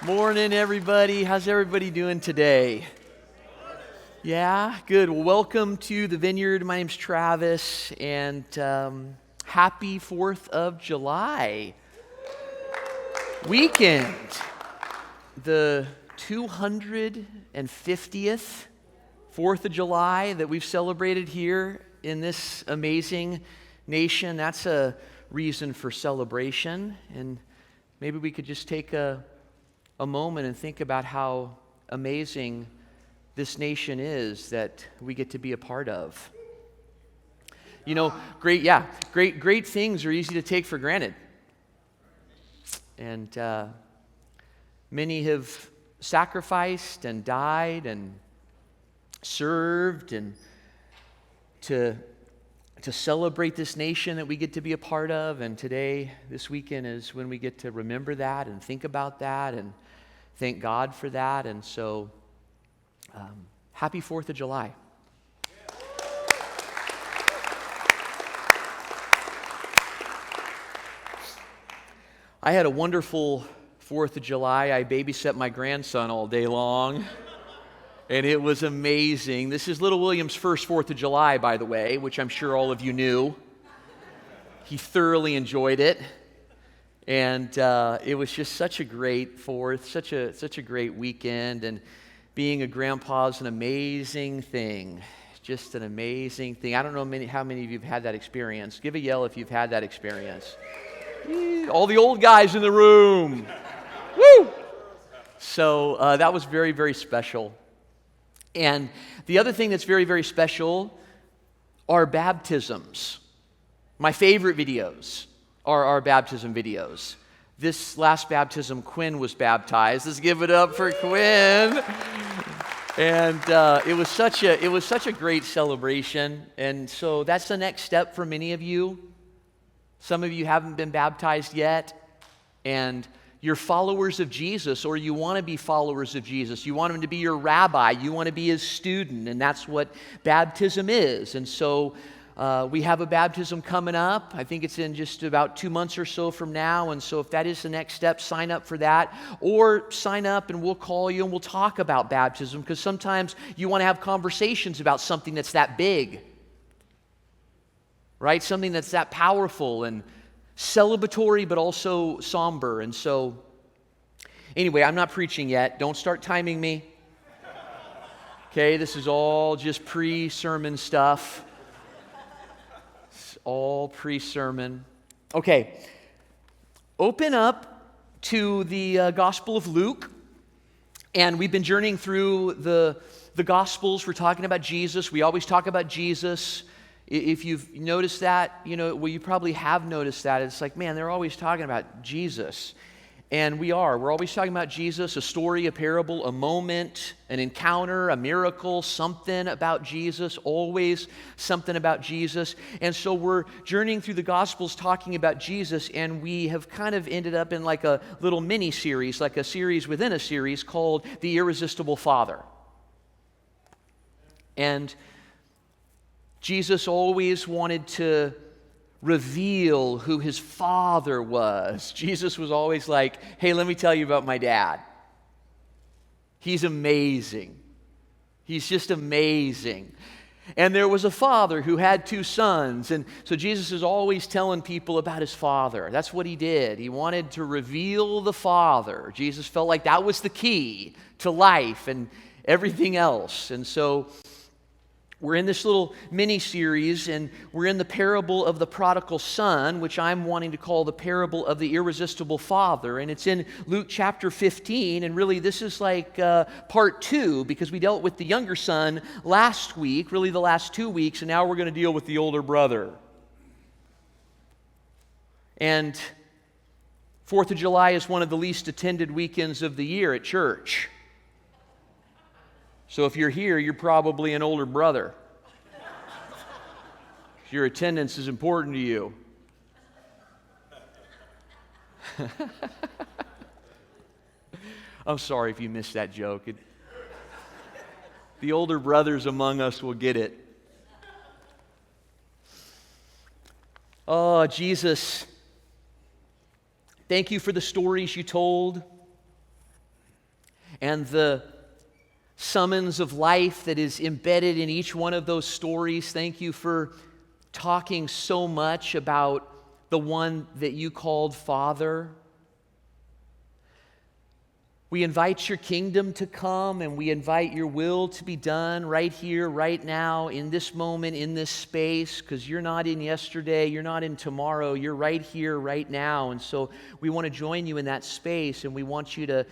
Morning, everybody. How's everybody doing today? Yeah, good. Well, welcome to the Vineyard. My name's Travis, and happy 4th of July weekend. The 250th 4th of July that we've celebrated here in this amazing nation. That's a reason for celebration, and maybe we could just take a moment and think about how amazing this nation is that we get to be a part of. You know, great things are easy to take for granted. And many have sacrificed and died and served and to celebrate this nation that we get to be a part of. And today, this weekend, is when we get to remember that and think about that and thank God for that. And so, happy 4th of July. I had a wonderful 4th of July. I babysat my grandson all day long, and it was amazing. This is little William's first 4th of July, by the way, which I'm sure all of you knew. He thoroughly enjoyed it. And it was just such a great 4th, such a great weekend. And being a grandpa is an amazing thing, just an amazing thing. I don't know how many of you have had that experience. Give a yell if you've had that experience. All the old guys in the room. Woo! So that was very, very special. And the other thing that's very, very special are baptisms. My favorite videos are our baptism videos. This last baptism, Quinn was baptized. Let's give it up for Quinn. And it was such a great celebration. And so that's the next step for many of you. Some of you haven't been baptized yet, and you're followers of Jesus, or you want to be followers of Jesus. You want him to be your rabbi. You want to be his student, and that's what baptism is. And so we have a baptism coming up. I think it's in just about 2 months or so from now. And so if that is the next step, sign up for that. Or sign up and we'll call you and we'll talk about baptism, because sometimes you want to have conversations about something that's that big, right? Something that's that powerful and celebratory, but also somber. And so, anyway, I'm not preaching yet. Don't start timing me. Okay, this is all just pre-sermon stuff. All pre-sermon. Okay, open up to the Gospel of Luke, and we've been journeying through the Gospels. We're talking about Jesus. We always talk about Jesus. If you've noticed that, you probably have noticed that. It's like, man, they're always talking about Jesus. And we're always talking about Jesus, a story, a parable, a moment, an encounter, a miracle, something about Jesus, always something about Jesus. And so we're journeying through the Gospels talking about Jesus, and we have kind of ended up in like a little mini-series, like a series within a series called The Irresistible Father. And Jesus always wanted to reveal who his Father was. Jesus was always like, hey, let me tell you about my dad. He's amazing. He's just amazing. And there was a father who had 2 sons. And so Jesus is always telling people about his father. That's what he did. He wanted to reveal the Father. Jesus felt like that was the key to life and everything else. And so we're in this little mini-series, and we're in the parable of the prodigal son, which I'm wanting to call the parable of the irresistible father. And it's in Luke chapter 15, and really this is like part 2, because we dealt with the younger son last week, really the last 2 weeks, and now we're going to deal with the older brother. And 4th of July is one of the least attended weekends of the year at church. So if you're here, you're probably an older brother. Your attendance is important to you. I'm sorry if you missed that joke. The older brothers among us will get it. Oh, Jesus, thank you for the stories you told. and the summons of life that is embedded in each one of those stories. Thank you for talking so much about the one that you called Father. We invite your kingdom to come, and we invite your will to be done right here, right now, in this moment, in this space, because you're not in yesterday, you're not in tomorrow, you're right here, right now. And so we want to join you in that space, and we want you to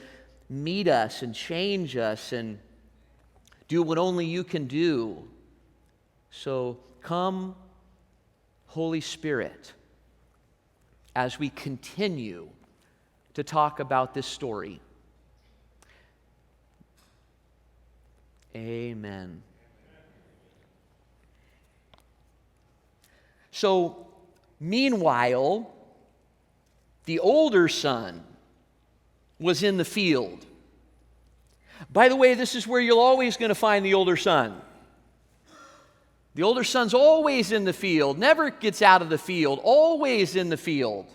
meet us and change us and do what only you can do. So come, Holy Spirit, as we continue to talk about this story. Amen. So, meanwhile, the older son was in the field. By the way, this is where you're always going to find the older son. The older son's always in the field, never gets out of the field, always in the field.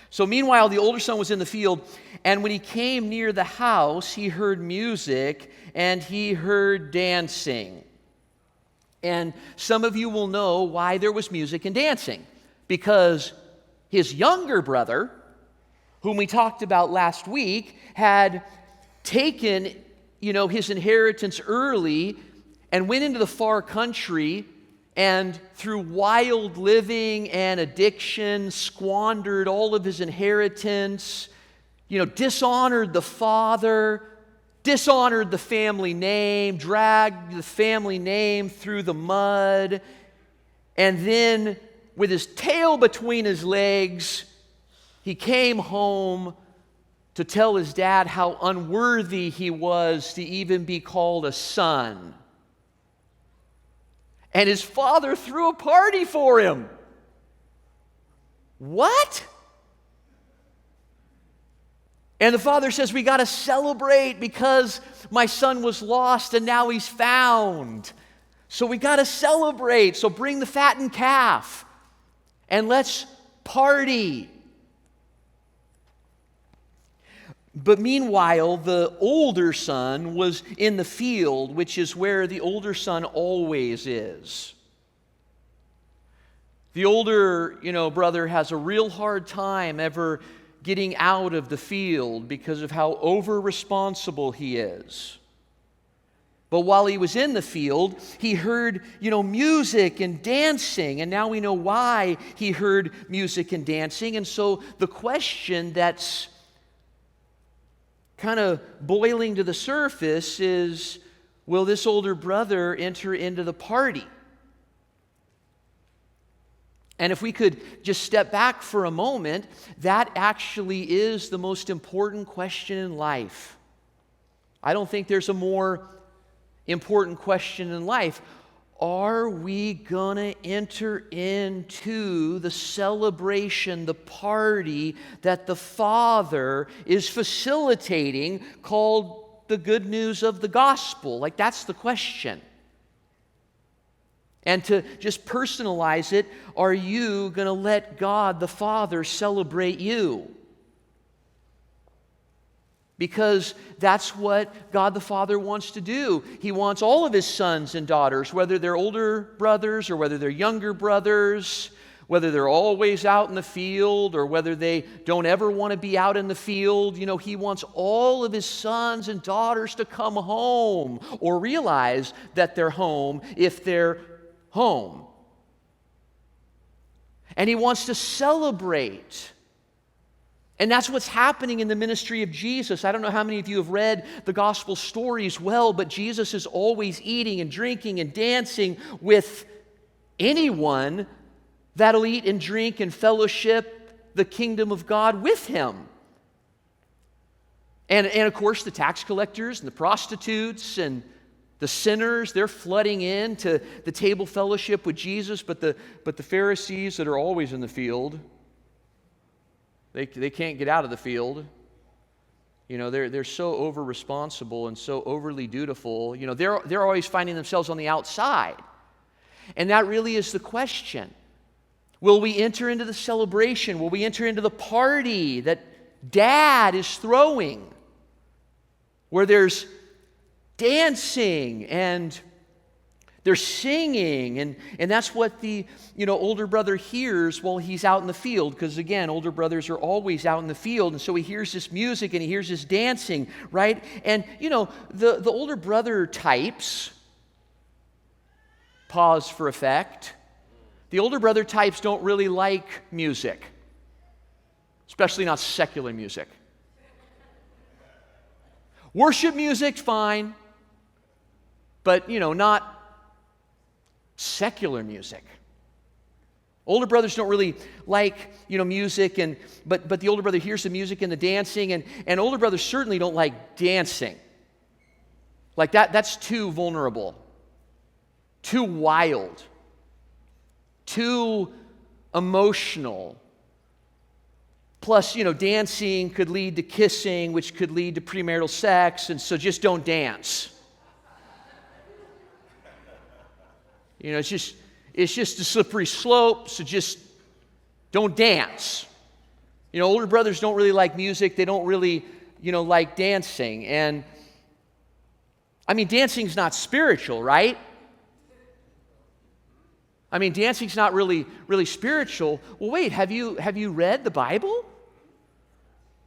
So meanwhile, the older son was in the field, and when he came near the house, he heard music and he heard dancing. And some of you will know why there was music and dancing. Because his younger brother, whom we talked about last week, had taken, his inheritance early and went into the far country, and through wild living and addiction, squandered all of his inheritance, dishonored the father, dishonored the family name, dragged the family name through the mud, and then with his tail between his legs, he came home to tell his dad how unworthy he was to even be called a son. And his father threw a party for him. What? And the father says, we got to celebrate because my son was lost and now he's found. So we got to celebrate. So bring the fattened calf and let's party. But meanwhile, the older son was in the field, which is where the older son always is. The older, brother has a real hard time ever getting out of the field because of how over-responsible he is. But while he was in the field, he heard, music and dancing, and now we know why he heard music and dancing. And so the question that's kind of boiling to the surface is, will this older brother enter into the party? And if we could just step back for a moment, that actually is the most important question in life. I don't think there's a more important question in life. Are we going to enter into the celebration, the party that the Father is facilitating, called the good news of the gospel? Like, that's the question. And to just personalize it, are you going to let God the Father celebrate you? Because that's what God the Father wants to do. He wants all of His sons and daughters, whether they're older brothers or whether they're younger brothers, whether they're always out in the field or whether they don't ever want to be out in the field. He wants all of His sons and daughters to come home or realize that they're home if they're home. And He wants to celebrate. And that's what's happening in the ministry of Jesus. I don't know how many of you have read the gospel stories well, but Jesus is always eating and drinking and dancing with anyone that'll eat and drink and fellowship the kingdom of God with Him. And of course, the tax collectors and the prostitutes and the sinners, they're flooding in to the table fellowship with Jesus, but the Pharisees that are always in the field, They can't get out of the field. They're so over-responsible and so overly dutiful. They're always finding themselves on the outside. And that really is the question. Will we enter into the celebration? Will we enter into the party that Dad is throwing? where there's dancing and they're singing, and that's what the older brother hears while he's out in the field, because again, older brothers are always out in the field, and so he hears this music and he hears this dancing, right? And the older brother types, pause for effect, the older brother types don't really like music, especially not secular music. Worship music's fine, but not secular music. Older brothers don't really like, music, but the older brother hears the music and the dancing, and older brothers certainly don't like dancing. Like that's too vulnerable, too wild, too emotional. Plus, dancing could lead to kissing, which could lead to premarital sex, and so just don't dance. It's just a slippery slope, so just don't dance. Older brothers don't really like music. They don't really, like dancing. And, dancing's not spiritual, right? Dancing's not really spiritual. Well, wait, have you read the Bible?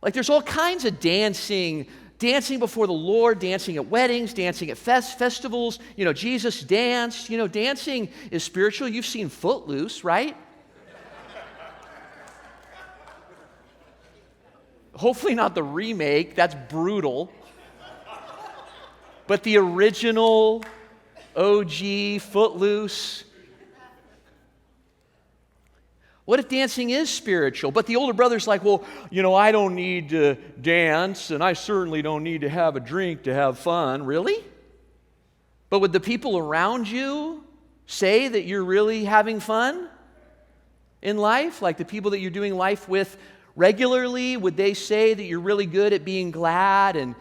Like, there's all kinds of dancing before the Lord, dancing at weddings, dancing at festivals. Jesus danced. Dancing is spiritual. You've seen Footloose, right? Hopefully not the remake. That's brutal. But the original OG Footloose. What if dancing is spiritual? But the older brother's like, well, I don't need to dance, and I certainly don't need to have a drink to have fun. Really? But would the people around you say that you're really having fun in life? Like the people that you're doing life with regularly, would they say that you're really good at being glad and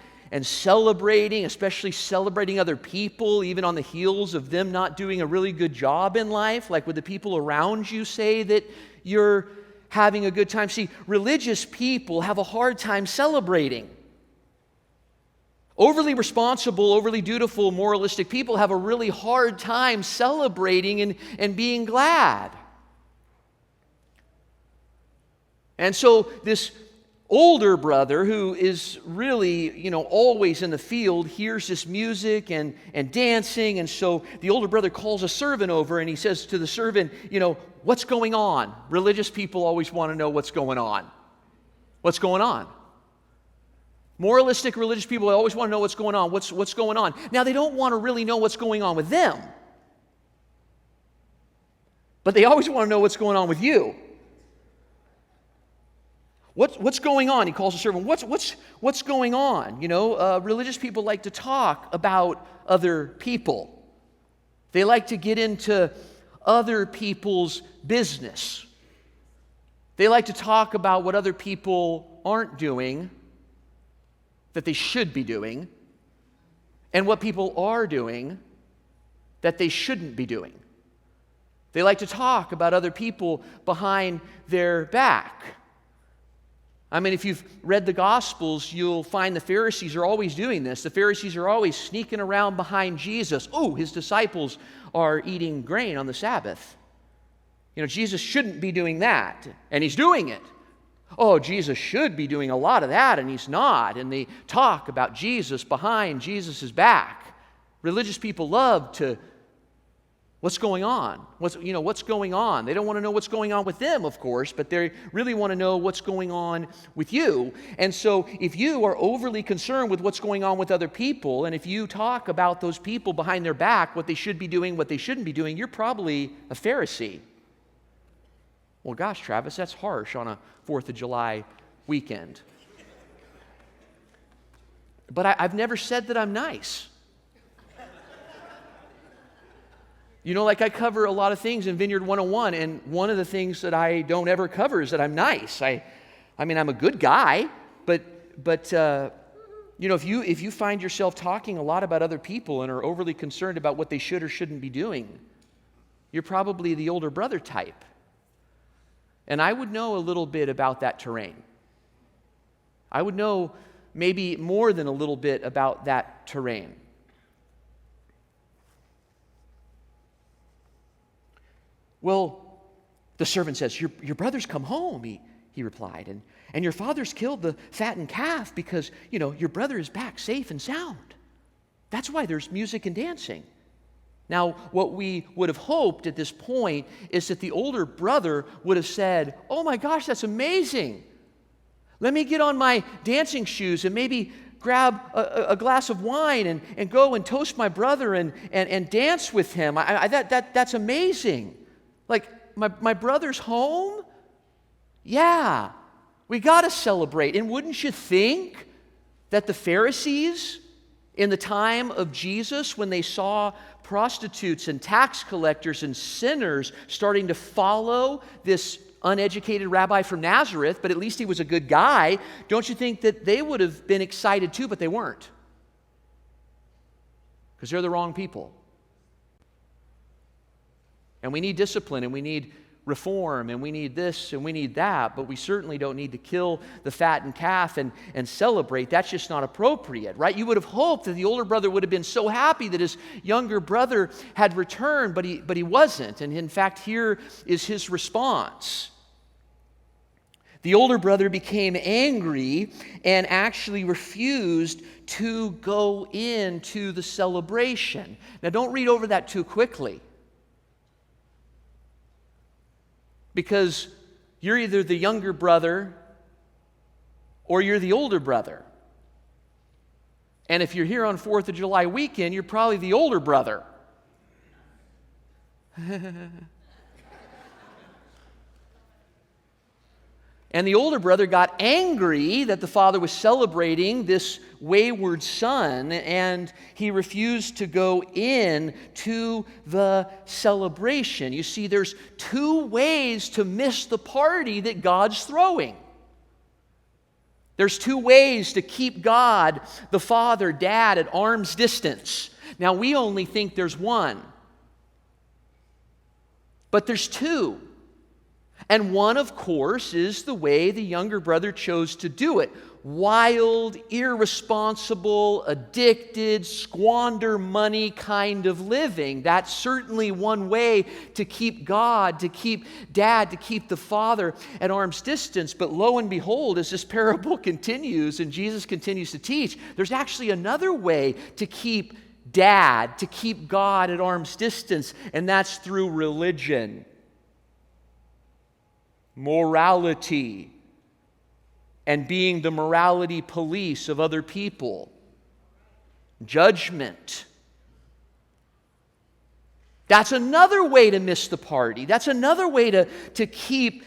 celebrating, especially celebrating other people, even on the heels of them not doing a really good job in life? Like, would the people around you say that you're having a good time? See, religious people have a hard time celebrating. Overly responsible, overly dutiful, moralistic people have a really hard time celebrating and being glad. And so this older brother, who is really, always in the field, hears this music and dancing, and so the older brother calls a servant over, and he says to the servant, what's going on? Religious people always want to know what's going on. What's going on? Moralistic religious people always want to know what's going on. What's going on? Now, they don't want to really know what's going on with them, but they always want to know what's going on with you. What's going on? He calls the servant. What's going on? Religious people like to talk about other people. They like to get into other people's business. They like to talk about what other people aren't doing that they should be doing, and what people are doing that they shouldn't be doing. They like to talk about other people behind their back. If you've read the Gospels, you'll find the Pharisees are always doing this. The Pharisees are always sneaking around behind Jesus. Oh, his disciples are eating grain on the Sabbath. Jesus shouldn't be doing that, and he's doing it. Oh, Jesus should be doing a lot of that, and he's not. And they talk about Jesus behind Jesus' back. Religious people love to, what's going on? What's going on? They don't want to know what's going on with them, of course, but they really want to know what's going on with you. And so if you are overly concerned with what's going on with other people, and if you talk about those people behind their back, what they should be doing, what they shouldn't be doing, you're probably a Pharisee. Well, gosh, Travis, that's harsh on a 4th of July weekend. But I've never said that I'm nice. I cover a lot of things in Vineyard 101, and one of the things that I don't ever cover is that I'm nice. I'm a good guy, but if you find yourself talking a lot about other people and are overly concerned about what they should or shouldn't be doing, you're probably the older brother type. And I would know a little bit about that terrain. I would know maybe more than a little bit about that terrain. Well, the servant says, your brother's come home, he replied, and your father's killed the fattened calf because, your brother is back safe and sound. That's why there's music and dancing. Now, what we would have hoped at this point is that the older brother would have said, oh my gosh, that's amazing. Let me get on my dancing shoes and maybe grab a glass of wine and go and toast my brother and dance with him. That's amazing. Like, my brother's home? Yeah, we got to celebrate. And wouldn't you think that the Pharisees in the time of Jesus, when they saw prostitutes and tax collectors and sinners starting to follow this uneducated rabbi from Nazareth, but at least he was a good guy, don't you think that they would have been excited too, but they weren't? Because they're the wrong people. And we need discipline, and we need reform, and we need this, and we need that, but we certainly don't need to kill the fattened calf and celebrate. That's just not appropriate, right? You would have hoped that the older brother would have been so happy that his younger brother had returned, but he wasn't. And in fact, here is his response. The older brother became angry and actually refused to go into the celebration. Now, don't read over that too quickly, because you're either the younger brother or you're the older brother. And if you're here on 4th of July weekend, you're probably the older brother. And the older brother got angry that the father was celebrating this wayward son, and he refused to go in to the celebration. You see, there's two ways to miss the party that God's throwing. There's two ways to keep God, the Father, Dad, at arm's distance. Now, we only think there's one, but there's two. And one, of course, is the way the younger brother chose to do it. Wild, irresponsible, addicted, squander money kind of living. That's certainly one way to keep God, to keep Dad, to keep the Father at arm's distance. But lo and behold, as this parable continues and Jesus continues to teach, there's actually another way to keep Dad, to keep God at arm's distance, and that's through religion. Morality, and being the morality police of other people. Judgment. That's another way to miss the party. That's another way to keep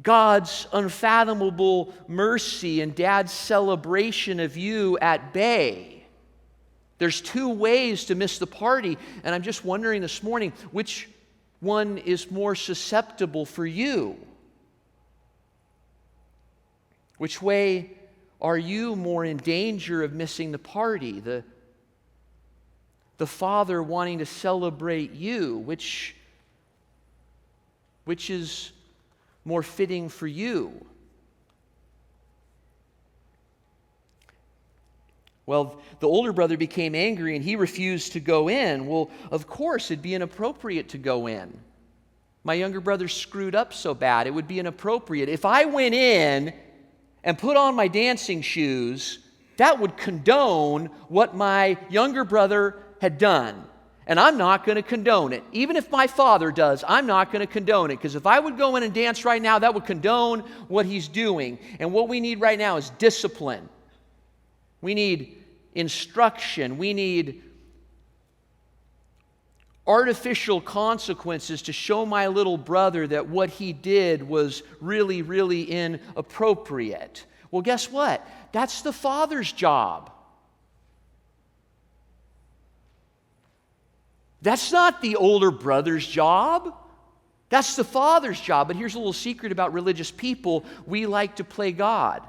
God's unfathomable mercy and Dad's celebration of you at bay. There's two ways to miss the party, and I'm just wondering this morning, which one is more susceptible for you? Which way are you more in danger of missing the party? The Father wanting to celebrate you, which is more fitting for you? Well, the older brother became angry and he refused to go in. Well, of course, it'd be inappropriate to go in. My younger brother screwed up so bad, it would be inappropriate. If I went in and put on my dancing shoes, that would condone what my younger brother had done. And I'm not going to condone it. Even if my father does, I'm not going to condone it. Because if I would go in and dance right now, that would condone what he's doing. And what we need right now is discipline. We need instruction. We need artificial consequences to show my little brother that what he did was really, really inappropriate. Well, guess what? That's the Father's job. That's not the older brother's job. That's the Father's job. But here's a little secret about religious people. We like to play God.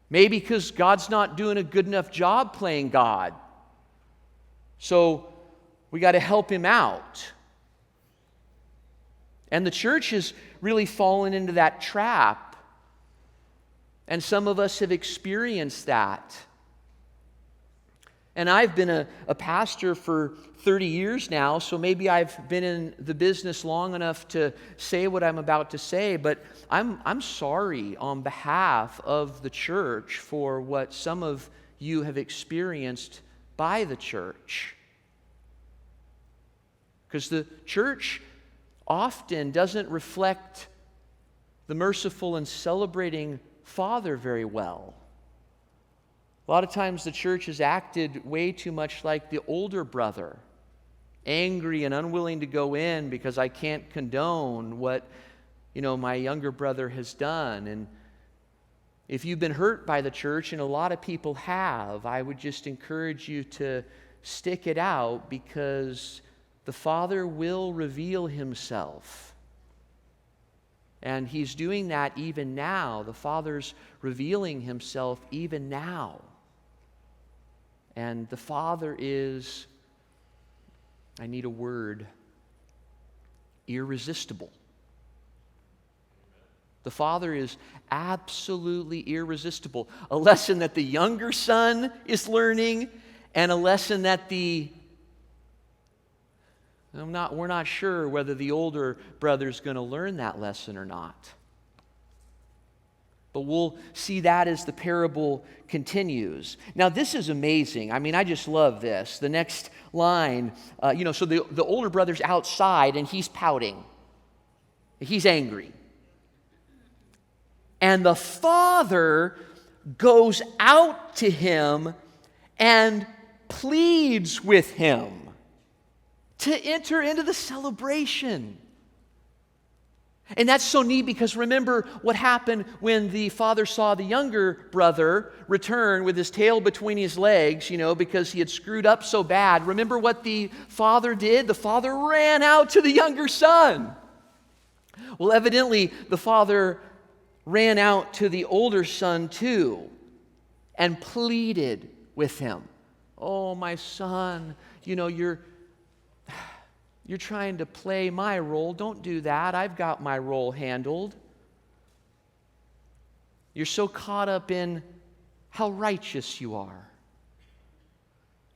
Maybe because God's not doing a good enough job playing God. So we got to help him out. And the church has really fallen into that trap And some of us have experienced that. And I've been a pastor for 30 years now, so maybe I've been in the business long enough to say what I'm about to say, but I'm sorry on behalf of the church for what some of you have experienced by the church. Because the church often doesn't reflect the merciful and celebrating Father very well. A lot of times the church has acted way too much like the older brother, angry and unwilling to go in because I can't condone what, my younger brother has done. And if you've been hurt by the church, and a lot of people have, I would just encourage you to stick it out, because the Father will reveal himself. And he's doing that even now. The Father's revealing himself even now. And the Father is, I need a word, irresistible. The Father is absolutely irresistible. A lesson that the younger son is learning, and a lesson that we're not sure whether the older brother's going to learn that lesson or not. But we'll see that as the parable continues. Now, this is amazing. I just love this. The next line, so the older brother's outside and he's pouting. He's angry. And the father goes out to him and pleads with him to enter into the celebration. And that's so neat, because remember what happened when the father saw the younger brother return with his tail between his legs, because he had screwed up so bad. Remember what the father did? The father ran out to the younger son. Well, evidently, the father ran out to the older son too and pleaded with him. Oh, my son, you're trying to play my role. Don't do that. I've got my role handled. You're so caught up in how righteous you are.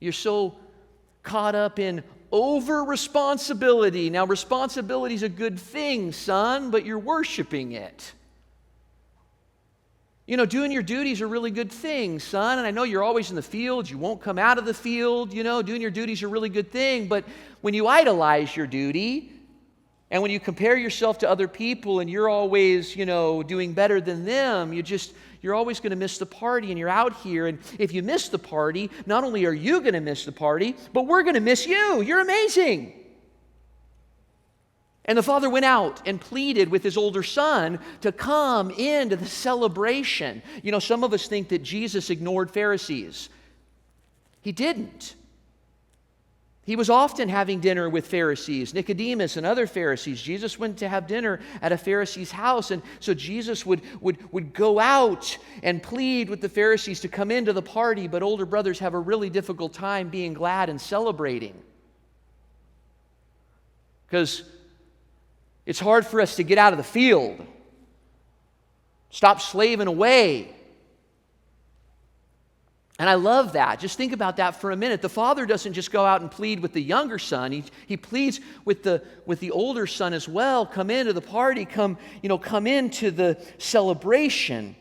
You're so caught up in over-responsibility. Now, responsibility is a good thing, son, but you're worshiping it. Doing your duties are really good things, son. And I know you're always in the field. You won't come out of the field. Doing your duties are a really good thing. But when you idolize your duty, and when you compare yourself to other people and you're always, doing better than them, you're always going to miss the party, and you're out here. And if you miss the party, not only are you going to miss the party, but we're going to miss you. You're amazing. And the father went out and pleaded with his older son to come into the celebration. Some of us think that Jesus ignored Pharisees. He didn't. He was often having dinner with Pharisees, Nicodemus and other Pharisees. Jesus went to have dinner at a Pharisee's house, and so Jesus would go out and plead with the Pharisees to come into the party, but older brothers have a really difficult time being glad and celebrating. Because it's hard for us to get out of the field, stop slaving away. And I love that. Just think about that for a minute. The father doesn't just go out and plead with the younger son. He pleads with the older son as well. Come into the party, come into the celebration.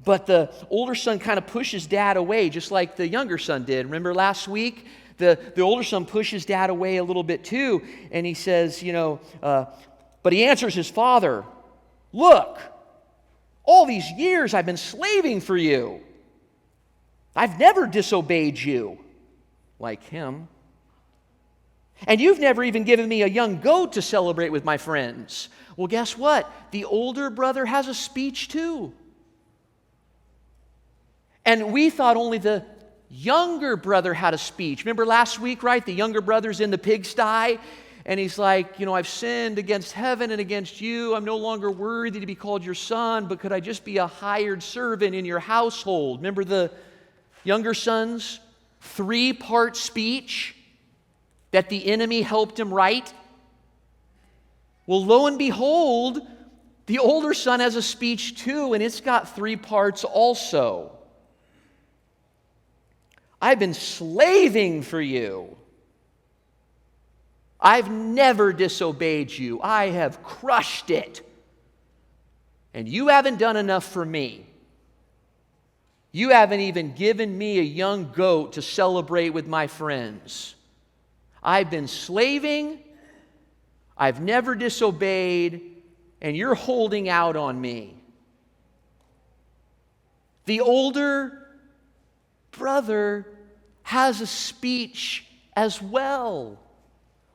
But the older son kind of pushes dad away, just like the younger son did. Remember last week? The older son pushes dad away a little bit too, and he says, but he answers his father, "Look, all these years I've been slaving for you. I've never disobeyed you like him. And you've never even given me a young goat to celebrate with my friends." Well, guess what? The older brother has a speech too. And we thought only the younger brother had a speech. Remember last week, right? The younger brother's in the pigsty, and he's like, I've sinned against heaven and against you. I'm no longer worthy to be called your son, but could I just be a hired servant in your household? Remember the younger son's 3-part speech that the enemy helped him write? Well, lo and behold, The older son has a speech too, and it's got 3 parts also. I've been slaving for you. I've never disobeyed you. I have crushed it. And you haven't done enough for me. You haven't even given me a young goat to celebrate with my friends. I've been slaving. I've never disobeyed. And you're holding out on me. The older brother has a speech as well.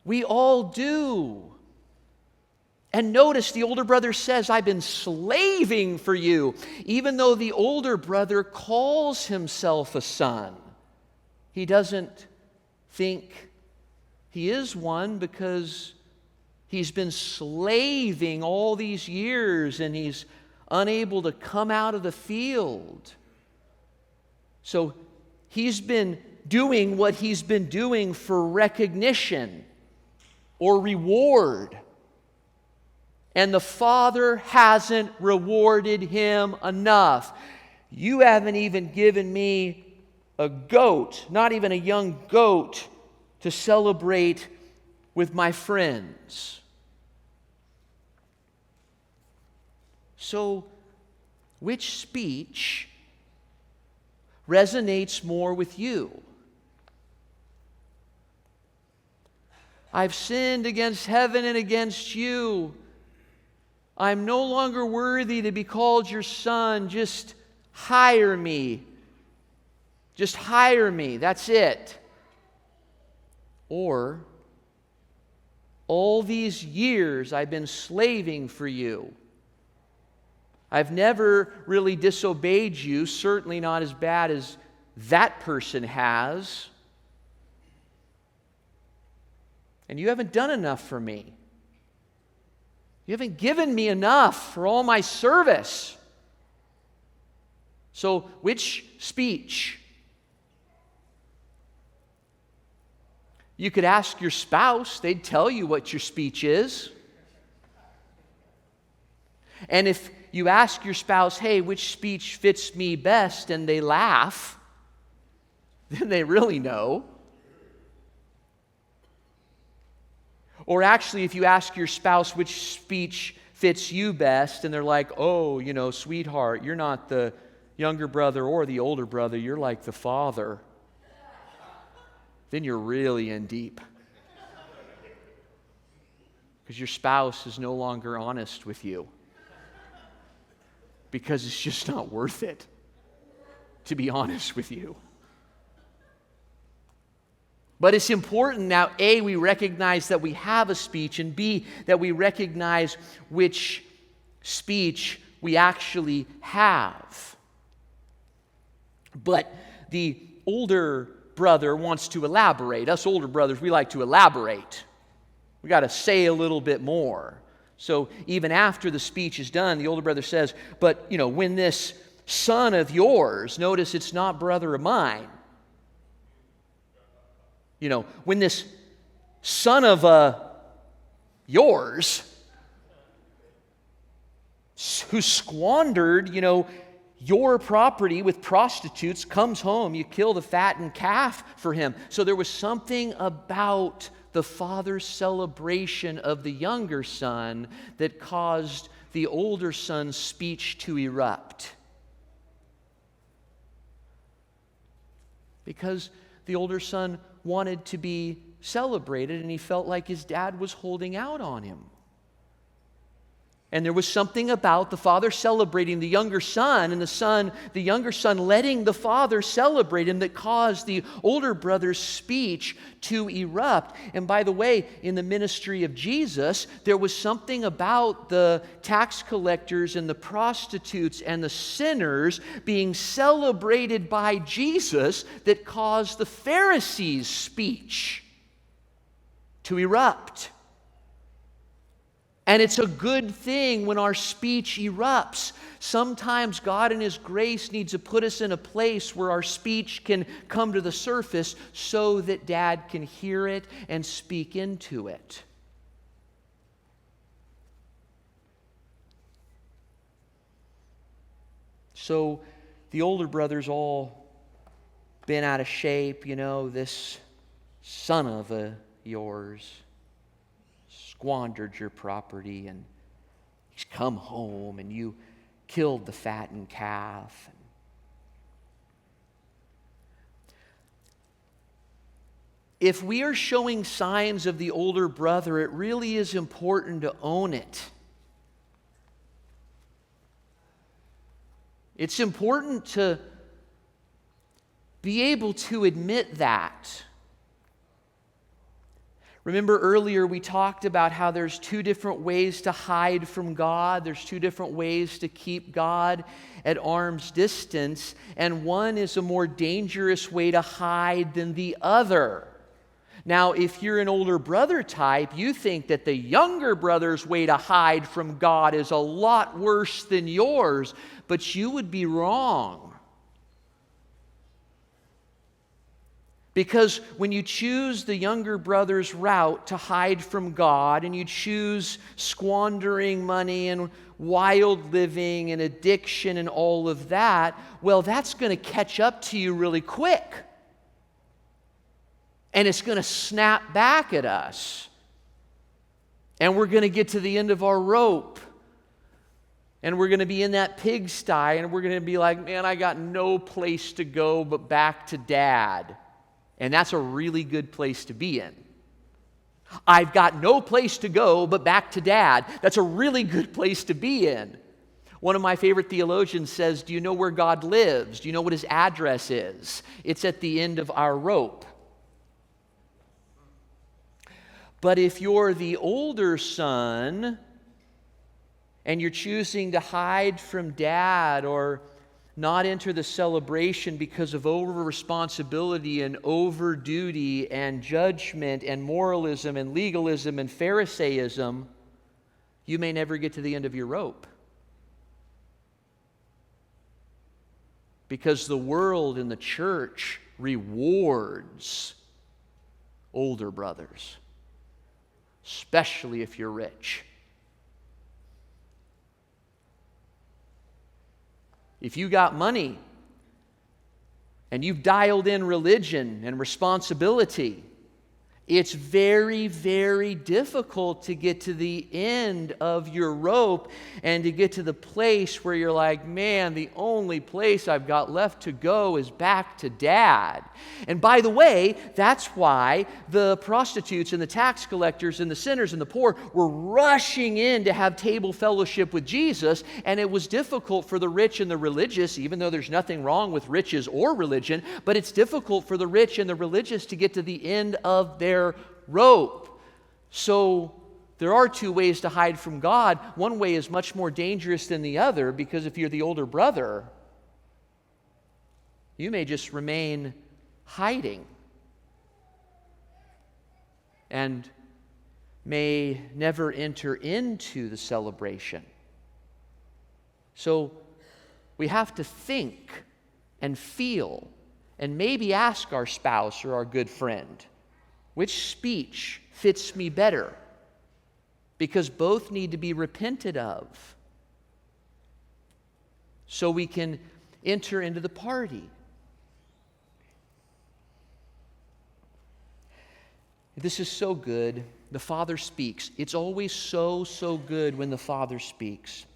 We all do. And notice the older brother says, I've been slaving for you, even though the older brother calls himself a son. He doesn't think he is one because he's been slaving all these years and he's unable to come out of the field. So he's been doing what he's been doing for recognition or reward. And the father hasn't rewarded him enough. You haven't even given me a goat, not even a young goat, to celebrate with my friends. So, which speech resonates more with you? I've sinned against heaven and against you. I'm no longer worthy to be called your son. Just hire me. Just hire me. That's it. Or, all these years I've been slaving for you. I've never really disobeyed you, certainly not as bad as that person has. And you haven't done enough for me. You haven't given me enough for all my service. So, which speech? You could ask your spouse, they'd tell you what your speech is. And if you ask your spouse, hey, which speech fits me best, and they laugh, then they really know. Or actually, if you ask your spouse which speech fits you best, and they're like, oh, sweetheart, you're not the younger brother or the older brother, you're like the father, then you're really in deep. Because your spouse is no longer honest with you. Because it's just not worth it to be honest with you. But it's important now, A, we recognize that we have a speech, and B, that we recognize which speech we actually have. But the older brother wants to elaborate. Us older brothers, we like to elaborate. We got to say a little bit more. So even after the speech is done, the older brother says, but, when this son of yours, notice it's not brother of mine, when this son of yours, who squandered, your property with prostitutes, comes home, you kill the fattened calf for him. So there was something about the father's celebration of the younger son that caused the older son's speech to erupt. Because the older son wanted to be celebrated, and he felt like his dad was holding out on him. And there was something about the father celebrating the younger son, and the younger son letting the father celebrate him, that caused the older brother's speech to erupt. And by the way, in the ministry of Jesus, there was something about the tax collectors and the prostitutes and the sinners being celebrated by Jesus that caused the Pharisees' speech to erupt. And it's a good thing when our speech erupts. Sometimes God in His grace needs to put us in a place where our speech can come to the surface so that Dad can hear it and speak into it. So the older brother's all been out of shape, this son of yours squandered your property, and he's come home, and you killed the fattened calf. If we are showing signs of the older brother, it really is important to own it. It's important to be able to admit that. Remember earlier we talked about how there's two different ways to hide from God. There's two different ways to keep God at arm's distance, and one is a more dangerous way to hide than the other. Now, if you're an older brother type, you think that the younger brother's way to hide from God is a lot worse than yours, but you would be wrong. Because when you choose the younger brother's route to hide from God, and you choose squandering money and wild living and addiction and all of that, well, that's going to catch up to you really quick. And it's going to snap back at us. And we're going to get to the end of our rope. And we're going to be in that pigsty, and we're going to be like, man, I got no place to go but back to Dad. And that's a really good place to be in. I've got no place to go but back to Dad. That's a really good place to be in. One of my favorite theologians says, do you know where God lives? Do you know what His address is? It's at the end of our rope. But if you're the older son and you're choosing to hide from Dad or not enter the celebration because of over-responsibility and over-duty and judgment and moralism and legalism and Pharisaism, you may never get to the end of your rope. Because the world and the church rewards older brothers, especially if you're rich. If you got money and you've dialed in religion and responsibility, it's very, very difficult to get to the end of your rope and to get to the place where you're like, man, the only place I've got left to go is back to Dad. And by the way, that's why the prostitutes and the tax collectors and the sinners and the poor were rushing in to have table fellowship with Jesus, and it was difficult for the rich and the religious, even though there's nothing wrong with riches or religion, but it's difficult for the rich and the religious to get to the end of their rope. So there are two ways to hide from God. One way is much more dangerous than the other, because if you're the older brother, you may just remain hiding and may never enter into the celebration. So we have to think and feel and maybe ask our spouse or our good friend, which speech fits me better? Because both need to be repented of so we can enter into the party. This is so good. The Father speaks. It's always so, so good when the Father speaks.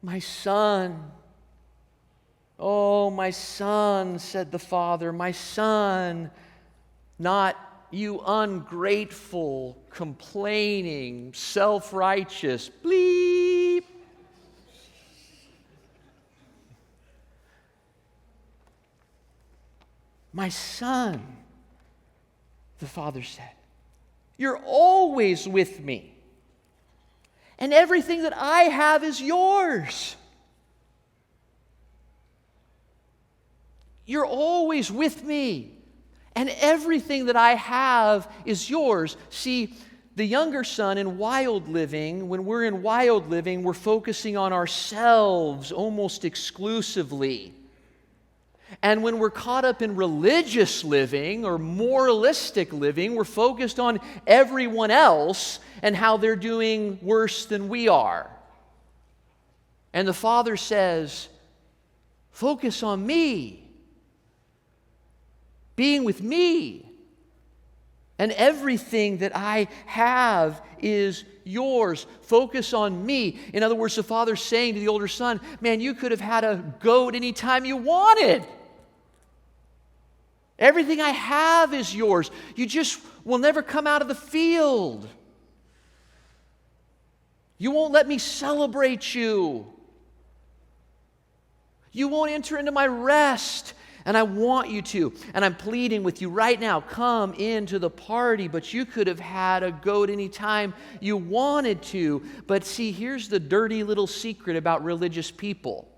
My son. Oh, my son, said the Father. My son. Not you ungrateful, complaining, self-righteous, bleep. My son, the Father said, you're always with me, and everything that I have is yours. You're always with me. And everything that I have is yours. See, the younger son in wild living, when we're in wild living, we're focusing on ourselves almost exclusively. And when we're caught up in religious living or moralistic living, we're focused on everyone else and how they're doing worse than we are. And the Father says, focus on me, being with me. And everything that I have is yours. Focus on me. In other words, the Father's saying to the older son, man, you could have had a goat anytime you wanted. Everything I have is yours. You just will never come out of the field. You won't let me celebrate you. You won't enter into my rest. And I want you to. And I'm pleading with you right now, come into the party. But you could have had a goat anytime you wanted to. But see, here's the dirty little secret about religious people.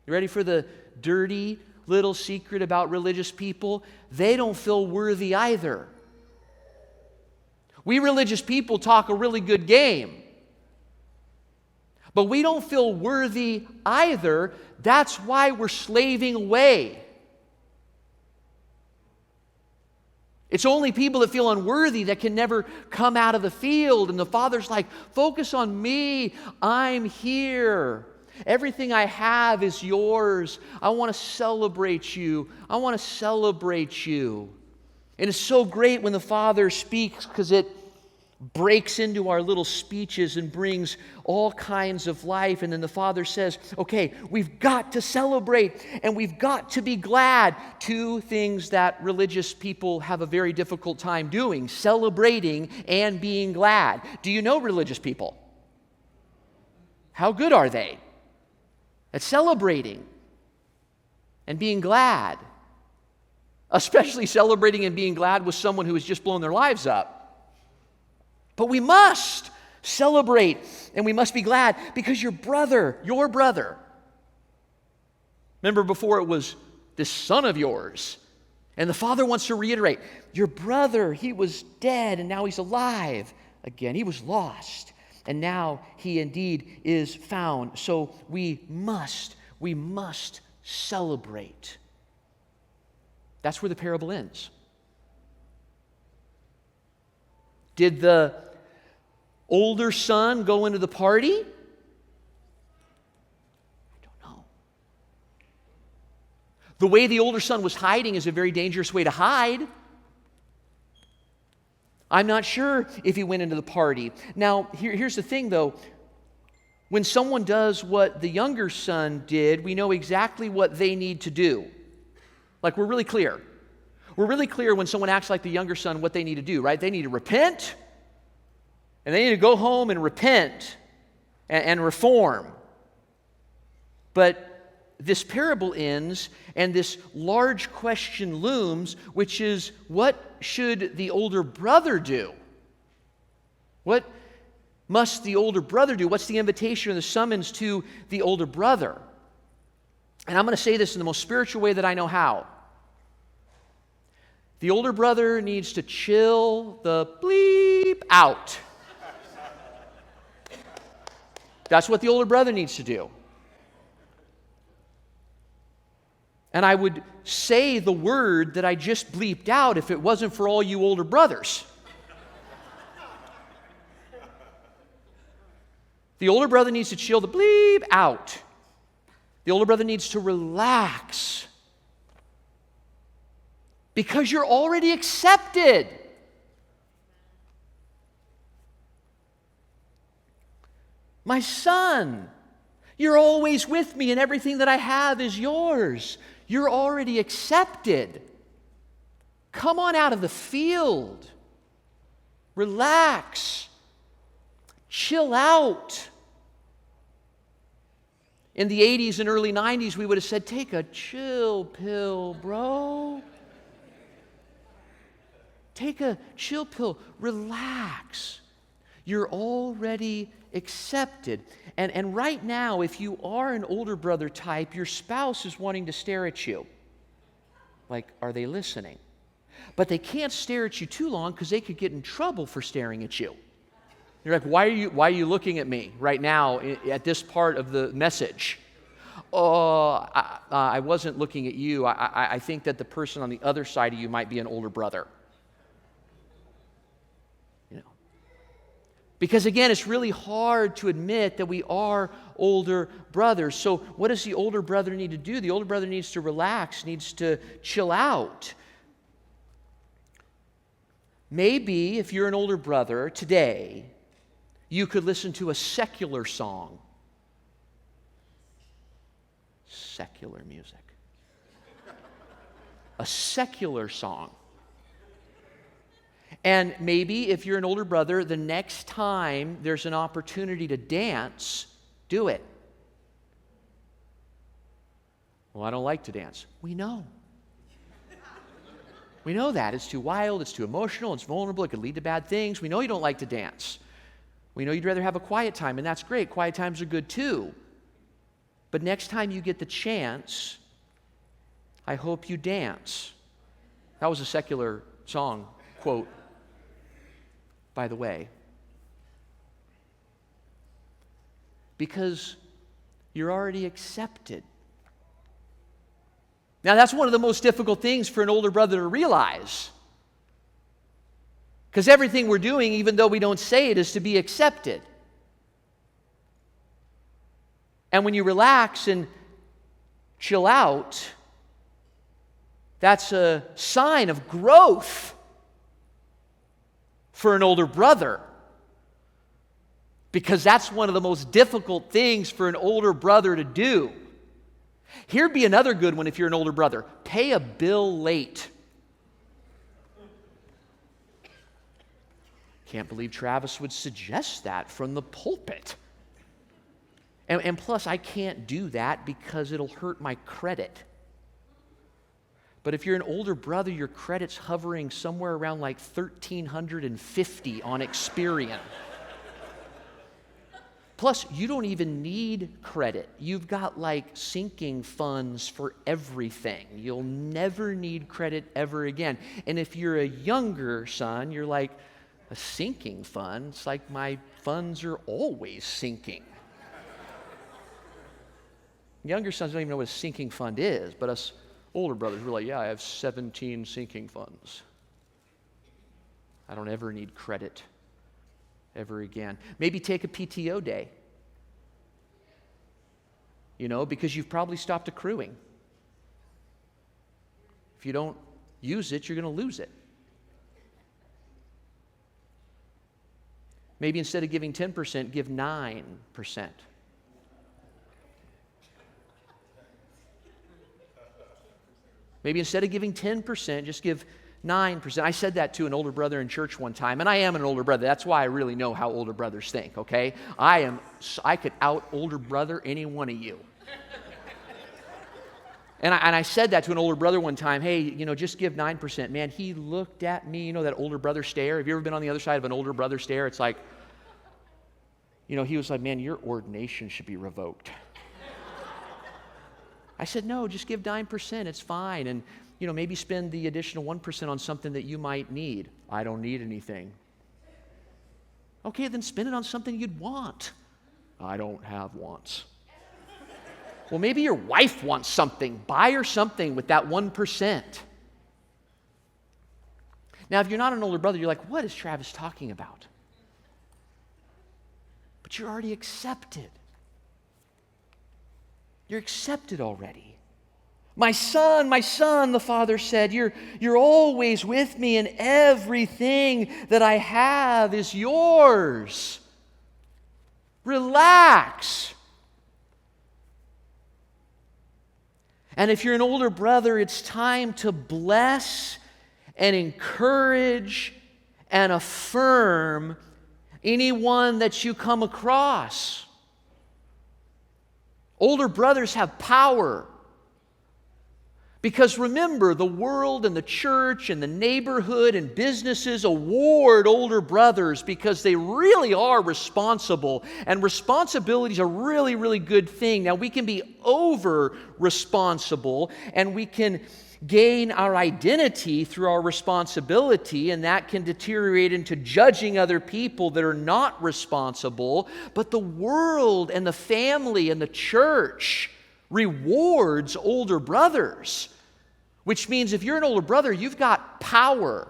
You ready for the dirty little secret about religious people? They don't feel worthy either. We religious people talk a really good game. But we don't feel worthy either. That's why we're slaving away. It's only people that feel unworthy that can never come out of the field. And the Father's like, focus on me. I'm here. Everything I have is yours. I want to celebrate you. I want to celebrate you. And it's so great when the Father speaks because it breaks into our little speeches and brings all kinds of life. And then the Father says, okay, we've got to celebrate and we've got to be glad. Two things that religious people have a very difficult time doing: celebrating and being glad. Do you know religious people? How good are they at celebrating and being glad? Especially celebrating and being glad with someone who has just blown their lives up. But we must celebrate and we must be glad because your brother, remember before it was this son of yours, and the Father wants to reiterate, your brother, he was dead and now he's alive again. He was lost and now he indeed is found. So we must celebrate. That's where the parable ends. Did the older son go into the party? I don't know. The way the older son was hiding is a very dangerous way to hide. I'm not sure if he went into the party. Now, here's the thing, though. When someone does what the younger son did, we know exactly what they need to do. Like, we're really clear. We're really clear when someone acts like the younger son what they need to do, right? They need to repent. And they need to go home and repent and reform. But this parable ends, and this large question looms, which is, what should the older brother do? What must the older brother do? What's the invitation or the summons to the older brother? And I'm going to say this in the most spiritual way that I know how. The older brother needs to chill the bleep out. That's what the older brother needs to do. And I would say the word that I just bleeped out if it wasn't for all you older brothers. The older brother needs to chill the bleep out. The older brother needs to relax. Because you're already accepted. My son, you're always with me and everything that I have is yours. You're already accepted. Come on out of the field. Relax. Chill out. In the 80s and early 90s, we would have said, take a chill pill, bro. Take a chill pill. Relax. You're already accepted. And right now, if you are an older brother type, your spouse is wanting to stare at you. Like, are they listening? But they can't stare at you too long because they could get in trouble for staring at you. You're like, why are you looking at me right now at this part of the message? Oh, I wasn't looking at you. I think that the person on the other side of you might be an older brother. Because again, it's really hard to admit that we are older brothers. So what does the older brother need to do? The older brother needs to relax, needs to chill out. Maybe if you're an older brother today, you could listen to a secular song. Secular music. A secular song. And maybe if you're an older brother, the next time there's an opportunity to dance, do it. Well, I don't like to dance. We know. We know that. It's too wild, it's too emotional, it's vulnerable, it could lead to bad things. We know you don't like to dance. We know you'd rather have a quiet time, and that's great. Quiet times are good too. But next time you get the chance, I hope you dance. That was a secular song quote, by the way. Because you're already accepted. Now, that's one of the most difficult things for an older brother to realize. Because everything we're doing, even though we don't say it, is to be accepted. And when you relax and chill out, that's a sign of growth for an older brother. Because that's one of the most difficult things for an older brother to do. Here'd be another good one if you're an older brother. Pay a bill late. Can't believe Travis would suggest that from the pulpit. And plus, I can't do that because it'll hurt my credit. But if you're an older brother, your credit's hovering somewhere around like 1,350 on Experian. Plus, you don't even need credit. You've got like sinking funds for everything. You'll never need credit ever again. And if you're a younger son, you're like, a sinking fund? It's like my funds are always sinking. Younger sons don't even know what a sinking fund is, but us older brothers, we're like, yeah, I have 17 sinking funds. I don't ever need credit ever again. Maybe take a PTO day. Because you've probably stopped accruing. If you don't use it, you're going to lose it. Maybe instead of giving 10%, give 9%. Maybe instead of giving 10%, just give 9%. I said that to an older brother in church one time, and I am an older brother. That's why I really know how older brothers think, okay? I could out older brother any one of you. And I said that to an older brother one time, hey, just give 9%. Man, he looked at me, that older brother stare. Have you ever been on the other side of an older brother stare? It's like, he was like, man, your ordination should be revoked. I said, no, just give 9%, it's fine. And, maybe spend the additional 1% on something that you might need. I don't need anything. Okay, then spend it on something you'd want. I don't have wants. Well, maybe your wife wants something. Buy her something with that 1%. Now, if you're not an older brother, you're like, what is Travis talking about? But you're already accepted. You're accepted already. My son, the father said, you're always with me, and everything that I have is yours. Relax. And if you're an older brother, it's time to bless and encourage and affirm anyone that you come across. Older brothers have power. Because remember, the world and the church and the neighborhood and businesses award older brothers because they really are responsible. And responsibility is a really, really good thing. Now, we can be over-responsible, and we can gain our identity through our responsibility, and that can deteriorate into judging other people that are not responsible. But the world and the family and the church rewards older brothers, which means if you're an older brother, you've got power.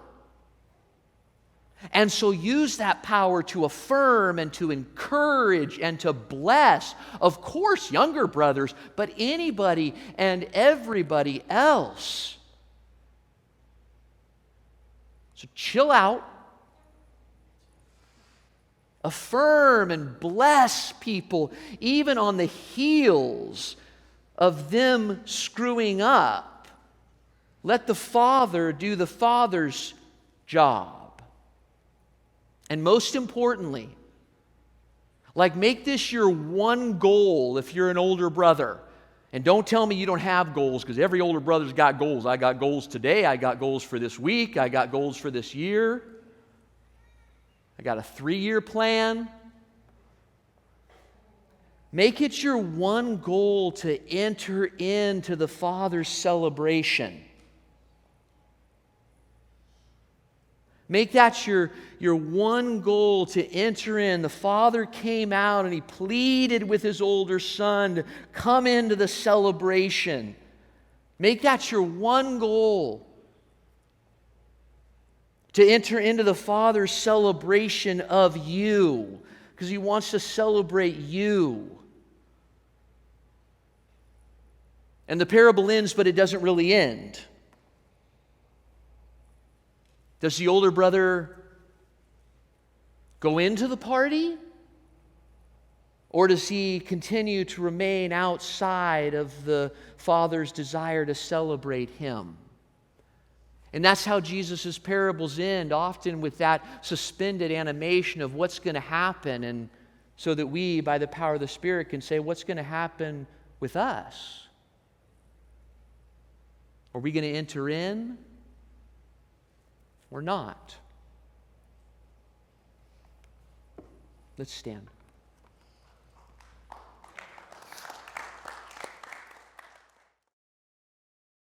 And so use that power to affirm and to encourage and to bless, of course, younger brothers, but anybody and everybody else. So chill out. Affirm and bless people, even on the heels of them screwing up. Let the Father do the Father's job. And most importantly, make this your one goal if you're an older brother. And don't tell me you don't have goals, because every older brother's got goals. I got goals today. I got goals for this week. I got goals for this year. I got a 3-year plan. Make it your one goal to enter into the Father's celebration. Make that your one goal to enter in. The Father came out and He pleaded with His older son to come into the celebration. Make that your one goal. To enter into the Father's celebration of you, because He wants to celebrate you. And the parable ends, but it doesn't really end. Does the older brother go into the party? Or does he continue to remain outside of the Father's desire to celebrate him? And that's how Jesus' parables end, often with that suspended animation of what's going to happen, and so that we, by the power of the Spirit, can say, what's going to happen with us? Are we going to enter in or not? Let's stand.